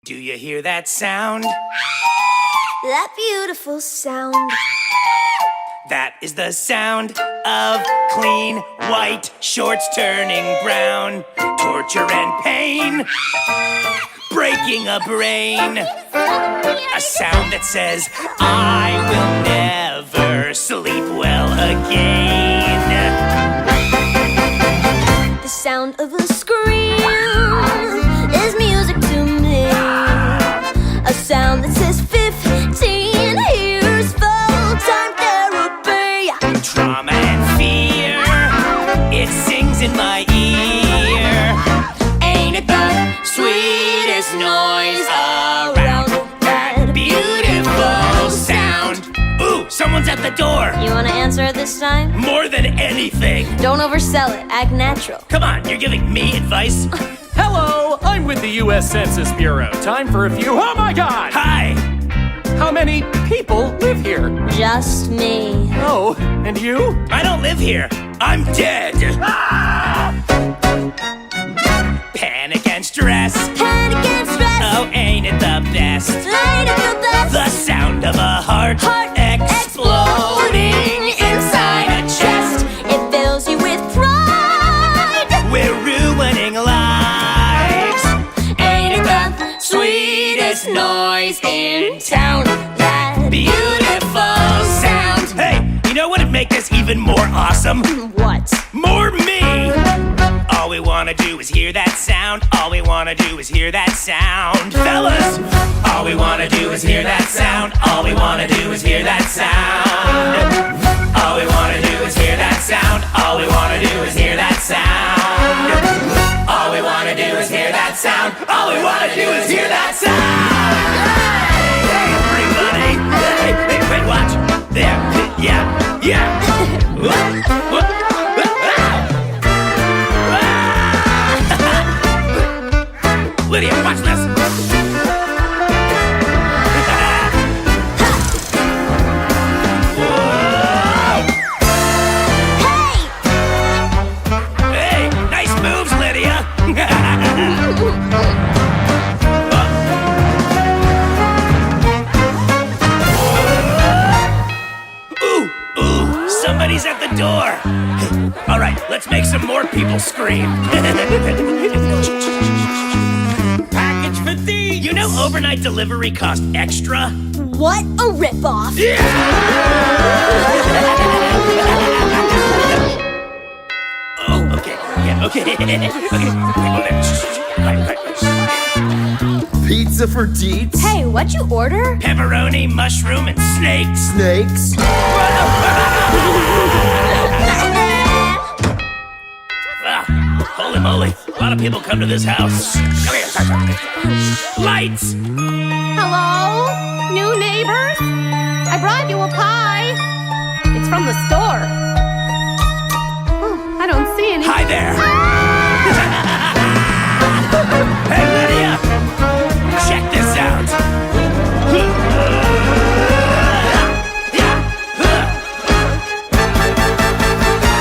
Do you hear that sound? That beautiful sound. That is the sound of clean white shorts turning brown. Torture and pain, breaking a brain. A sound that says, I will never sleep well again. The sound of a scream is music to me. A sound that says 15 years full-time therapy. Trauma and fear, it sings in my ear. Ain't it the sweetest noise around? That beautiful sound. Ooh, someone's at the door. You wanna answer it this time? More than anything. Don't oversell it, act natural. Come on, you're giving me advice? Hello, I'm with the U.S. Census Bureau. Time for a few. Oh my God! Hi. How many people live here? Just me. Oh, and you? I don't live here. I'm dead. Ah! Panic and stress. Panic and stress. Oh, ain't it the best? Ain't it the best? The sound of a heart exploding inside a chest. It fills you with pride. We're ruining lives. Ain't it the sweetest noise in town? That beautiful sound. Hey, you know what'd make this even more awesome? What? More me. All we wanna do is hear that sound. All we wanna do is hear that sound. Fellas, all we wanna do is hear that sound. All we wanna do is hear that sound. All we wanna do is hear that sound. All we wanna do is hear that sound. All we wanna do is hear that sound. All we wanna do is hear that sound. Hey, everybody. Hey, wait, watch. There. Yeah. What? Lydia, watch this! Hey, nice moves, Lydia! Ooh, somebody's at the door! All right, let's make some more people scream. Package for thee! You know overnight delivery cost extra? What a ripoff! Yeah! Oh, okay. Yeah, okay. Okay. Pizza for deets? Hey, what'd you order? Pepperoni, mushroom, and snakes. Snakes? Holy moly, a lot of people come to this house. Come here. Lights! Hello? New neighbors? I brought you a pie. It's from the store. Oh, I don't see any. Hi there! Hey, Lydia! Check this out!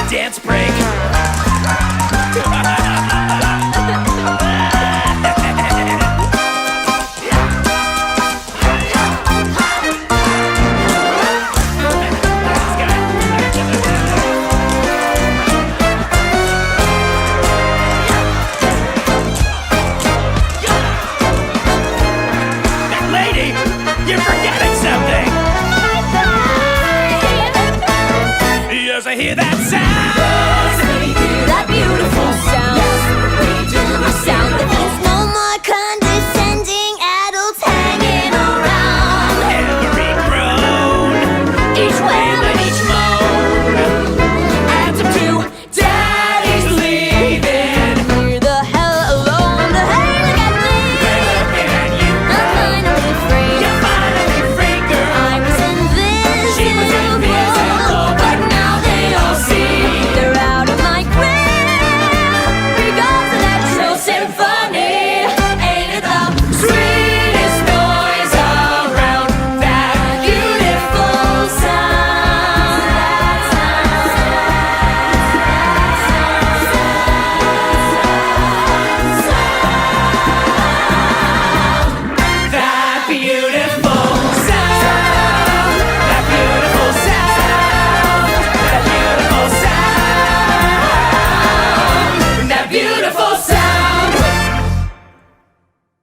Dance break! I hear that sound.